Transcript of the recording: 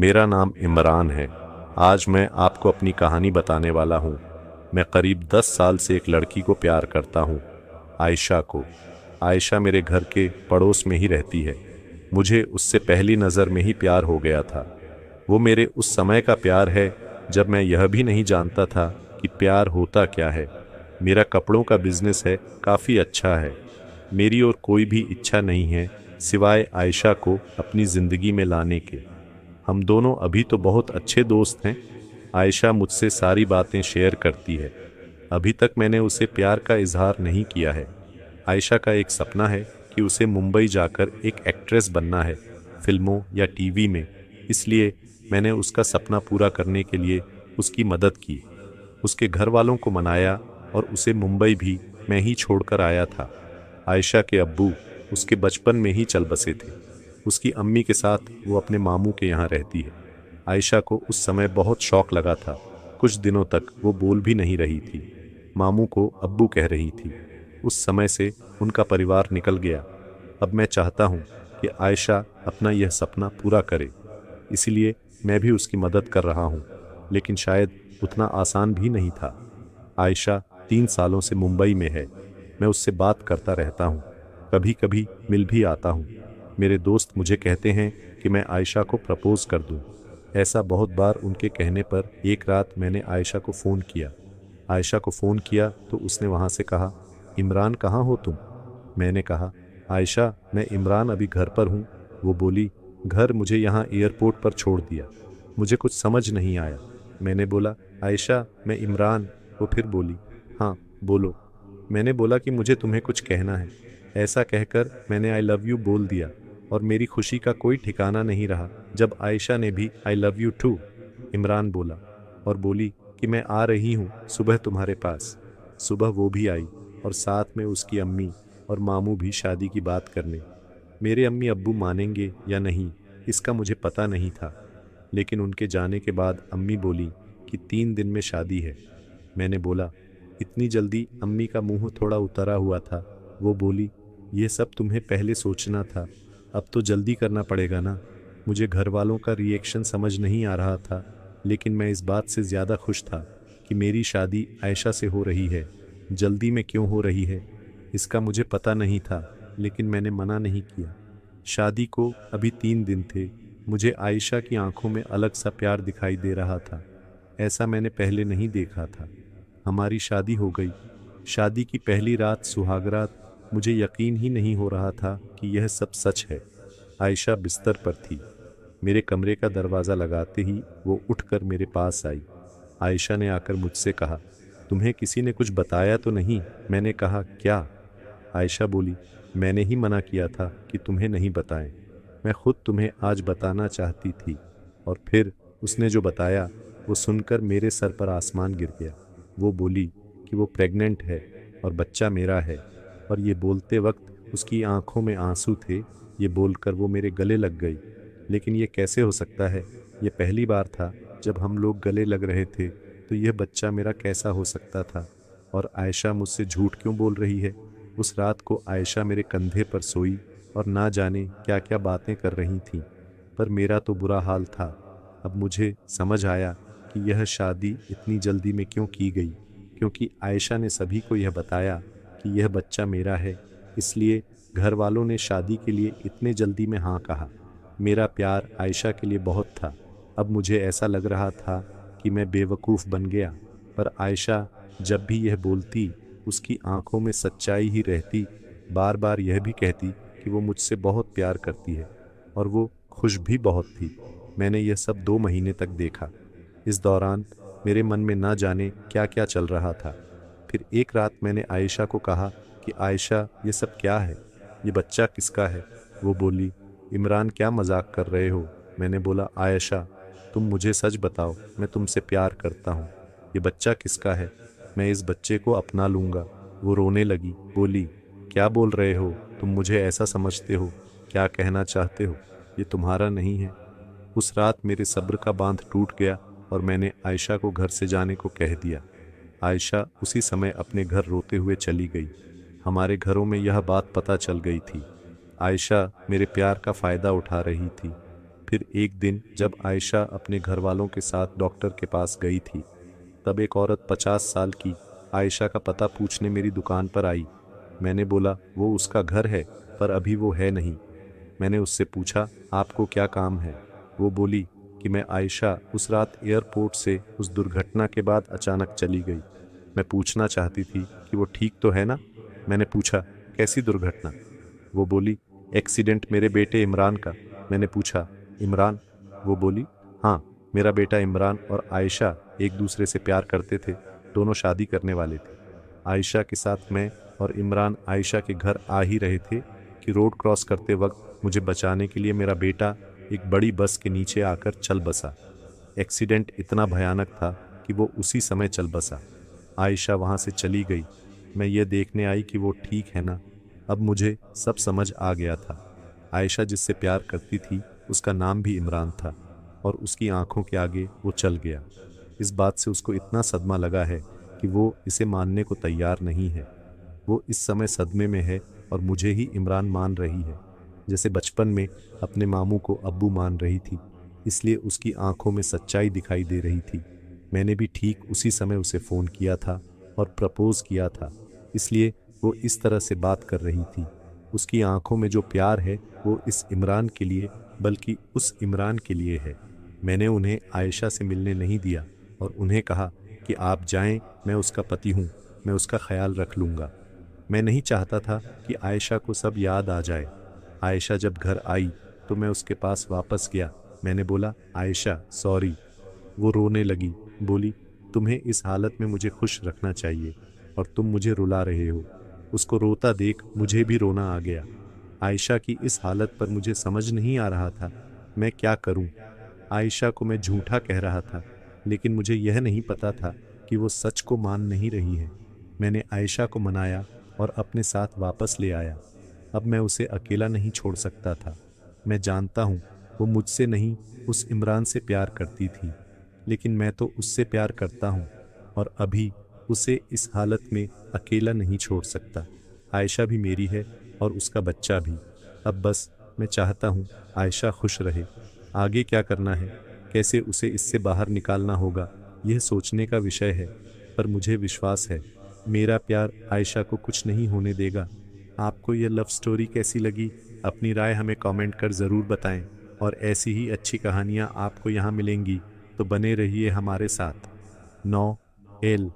मेरा नाम इमरान है। आज मैं आपको अपनी कहानी बताने वाला हूँ। मैं करीब 10 साल से एक लड़की को प्यार करता हूँ, आयशा को। आयशा मेरे घर के पड़ोस में ही रहती है। मुझे उससे पहली नज़र में ही प्यार हो गया था। वो मेरे उस समय का प्यार है जब मैं यह भी नहीं जानता था कि प्यार होता क्या है। मेरा कपड़ों का बिजनेस है, काफ़ी अच्छा है। मेरी और कोई भी इच्छा नहीं है सिवाय आयशा को अपनी ज़िंदगी में लाने के। हम दोनों अभी तो बहुत अच्छे दोस्त हैं। आयशा मुझसे सारी बातें शेयर करती है। अभी तक मैंने उसे प्यार का इजहार नहीं किया है। आयशा का एक सपना है कि उसे मुंबई जाकर एक एक्ट्रेस बनना है, फिल्मों या टीवी में। इसलिए मैंने उसका सपना पूरा करने के लिए उसकी मदद की। उसके घर वालों को मनाया और उसे मुंबई भी मैं ही छोड़कर आया था। आयशा के अब्बू उसके बचपन में ही चल बसे थे। उसकी अम्मी के साथ वो अपने मामू के यहाँ रहती है। आयशा को उस समय बहुत शौक लगा था। कुछ दिनों तक वो बोल भी नहीं रही थी, मामू को अब्बू कह रही थी। उस समय से उनका परिवार निकल गया। अब मैं चाहता हूँ कि आयशा अपना यह सपना पूरा करे, इसलिए मैं भी उसकी मदद कर रहा हूँ। लेकिन शायद उतना आसान भी नहीं था। आयशा 3 सालों से मुंबई में है। मैं उससे बात करता रहता हूँ, कभी कभी मिल भी आता हूँ। मेरे दोस्त मुझे कहते हैं कि मैं आयशा को प्रपोज कर दूँ। ऐसा बहुत बार उनके कहने पर एक रात मैंने आयशा को फ़ोन किया। आयशा को फ़ोन किया तो उसने वहाँ से कहा, इमरान कहाँ हो तुम? मैंने कहा, आयशा मैं इमरान अभी घर पर हूँ। वो बोली, घर? मुझे यहाँ एयरपोर्ट पर छोड़ दिया। मुझे कुछ समझ नहीं आया। मैंने बोला, आयशा मैं इमरान। वो फिर बोली, हाँ बोलो। मैंने बोला कि मुझे तुम्हें कुछ कहना है। ऐसा कहकर मैंने आई लव यू बोल दिया और मेरी खुशी का कोई ठिकाना नहीं रहा जब आयशा ने भी I love you too Imran बोला और बोली कि मैं आ रही हूँ सुबह तुम्हारे पास। सुबह वो भी आई और साथ में उसकी अम्मी और मामू भी शादी की बात करने। मेरे अम्मी अब्बू मानेंगे या नहीं इसका मुझे पता नहीं था, लेकिन उनके जाने के बाद अम्मी बोली कि 3 दिन में शादी है। मैंने बोला, इतनी जल्दी? अम्मी का मुंह थोड़ा उतरा हुआ था। वो बोली, ये सब तुम्हें पहले सोचना था, अब तो जल्दी करना पड़ेगा ना। मुझे घर वालों का रिएक्शन समझ नहीं आ रहा था, लेकिन मैं इस बात से ज़्यादा खुश था कि मेरी शादी आयशा से हो रही है। जल्दी में क्यों हो रही है इसका मुझे पता नहीं था, लेकिन मैंने मना नहीं किया। शादी को अभी 3 दिन थे। मुझे आयशा की आंखों में अलग सा प्यार दिखाई दे रहा था। ऐसा मैंने पहले नहीं देखा था। हमारी शादी हो गई। शादी की पहली रात सुहागरात। मुझे यकीन ही नहीं हो रहा था कि यह सब सच है। आयशा बिस्तर पर थी। मेरे कमरे का दरवाज़ा लगाते ही वो उठकर मेरे पास आई। आयशा ने आकर मुझसे कहा, तुम्हें किसी ने कुछ बताया तो नहीं? मैंने कहा, क्या? आयशा बोली, मैंने ही मना किया था कि तुम्हें नहीं बताएं। मैं खुद तुम्हें आज बताना चाहती थी। और फिर उसने जो बताया वो सुनकर मेरे सर पर आसमान गिर गया। वो बोली कि वो प्रेग्नेंट है और बच्चा मेरा है। और ये बोलते वक्त उसकी आंखों में आंसू थे। ये बोलकर वो मेरे गले लग गई। लेकिन ये कैसे हो सकता है? ये पहली बार था जब हम लोग गले लग रहे थे, तो यह बच्चा मेरा कैसा हो सकता था? और आयशा मुझसे झूठ क्यों बोल रही है? उस रात को आयशा मेरे कंधे पर सोई और ना जाने क्या क्या बातें कर रही थीं। पर मेरा तो बुरा हाल था। अब मुझे समझ आया कि यह शादी इतनी जल्दी में क्यों की गई, क्योंकि आयशा ने सभी को यह बताया कि यह बच्चा मेरा है। इसलिए घर वालों ने शादी के लिए इतने जल्दी में हाँ कहा। मेरा प्यार आयशा के लिए बहुत था। अब मुझे ऐसा लग रहा था कि मैं बेवकूफ़ बन गया। पर आयशा जब भी यह बोलती, उसकी आंखों में सच्चाई ही रहती। बार बार यह भी कहती कि वो मुझसे बहुत प्यार करती है और वो खुश भी बहुत थी। मैंने यह सब 2 महीने तक देखा। इस दौरान मेरे मन में ना जाने क्या क्या चल रहा था। फिर एक रात मैंने आयशा को कहा कि आयशा ये सब क्या है? ये बच्चा किसका है? वो बोली, इमरान क्या मजाक कर रहे हो? मैंने बोला, आयशा तुम मुझे सच बताओ, मैं तुमसे प्यार करता हूँ। ये बच्चा किसका है? मैं इस बच्चे को अपना लूँगा। वो रोने लगी, बोली, क्या बोल रहे हो? तुम मुझे ऐसा समझते हो? क्या कहना चाहते हो? ये तुम्हारा नहीं है। उस रात मेरे सब्र का बांध टूट गया और मैंने आयशा को घर से जाने को कह दिया। आयशा उसी समय अपने घर रोते हुए चली गई। हमारे घरों में यह बात पता चल गई थी। आयशा मेरे प्यार का फ़ायदा उठा रही थी। फिर एक दिन जब आयशा अपने घर वालों के साथ डॉक्टर के पास गई थी, तब एक औरत 50 साल की आयशा का पता पूछने मेरी दुकान पर आई। मैंने बोला वो उसका घर है, पर अभी वो है नहीं। मैंने उससे पूछा, आपको क्या काम है? वो बोली कि मैं आयशा उस रात एयरपोर्ट से उस दुर्घटना के बाद अचानक चली गई। मैं पूछना चाहती थी कि वो ठीक तो है ना। मैंने पूछा, कैसी दुर्घटना? वो बोली, एक्सीडेंट मेरे बेटे इमरान का। मैंने पूछा, इमरान? वो बोली, हाँ, मेरा बेटा इमरान और आयशा एक दूसरे से प्यार करते थे, दोनों शादी करने वाले थे। आयशा के साथ मैं और इमरान आयशा के घर आ ही रहे थे कि रोड क्रॉस करते वक्त मुझे बचाने के लिए मेरा बेटा एक बड़ी बस के नीचे आकर चल बसा। एक्सीडेंट इतना भयानक था कि वो उसी समय चल बसा। आयशा वहाँ से चली गई। मैं ये देखने आई कि वो ठीक है ना। अब मुझे सब समझ आ गया था। आयशा जिससे प्यार करती थी उसका नाम भी इमरान था, और उसकी आंखों के आगे वो चल गया। इस बात से उसको इतना सदमा लगा है कि वो इसे मानने को तैयार नहीं है। वो इस समय सदमे में है और मुझे ही इमरान मान रही है, जैसे बचपन में अपने मामू को अब्बू मान रही थी। इसलिए उसकी आंखों में सच्चाई दिखाई दे रही थी। मैंने भी ठीक उसी समय उसे फ़ोन किया था और प्रपोज किया था, इसलिए वो इस तरह से बात कर रही थी। उसकी आंखों में जो प्यार है वो इस इमरान के लिए, बल्कि उस इमरान के लिए है। मैंने उन्हें आयशा से मिलने नहीं दिया और उन्हें कहा कि आप जाएं, मैं उसका पति हूं, मैं उसका ख्याल रख लूंगा। मैं नहीं चाहता था कि आयशा को सब याद आ जाए। आयशा जब घर आई तो मैं उसके पास वापस गया। मैंने बोला, आयशा सॉरी। वो रोने लगी, बोली, तुम्हें इस हालत में मुझे खुश रखना चाहिए और तुम मुझे रुला रहे हो। उसको रोता देख मुझे भी रोना आ गया। आयशा की इस हालत पर मुझे समझ नहीं आ रहा था मैं क्या करूं। आयशा को मैं झूठा कह रहा था, लेकिन मुझे यह नहीं पता था कि वो सच को मान नहीं रही है। मैंने आयशा को मनाया और अपने साथ वापस ले आया। अब मैं उसे अकेला नहीं छोड़ सकता था। मैं जानता हूँ वो मुझसे नहीं, उस इमरान से प्यार करती थी, लेकिन मैं तो उससे प्यार करता हूँ और अभी उसे इस हालत में अकेला नहीं छोड़ सकता। आयशा भी मेरी है और उसका बच्चा भी। अब बस मैं चाहता हूँ आयशा खुश रहे। आगे क्या करना है, कैसे उसे इससे बाहर निकालना होगा, यह सोचने का विषय है। पर मुझे विश्वास है मेरा प्यार आयशा को कुछ नहीं होने देगा। आपको यह लव स्टोरी कैसी लगी? अपनी राय हमें कमेंट कर ज़रूर बताएं, और ऐसी ही अच्छी कहानियाँ आपको यहाँ मिलेंगी, तो बने रहिए हमारे साथ। 9 एल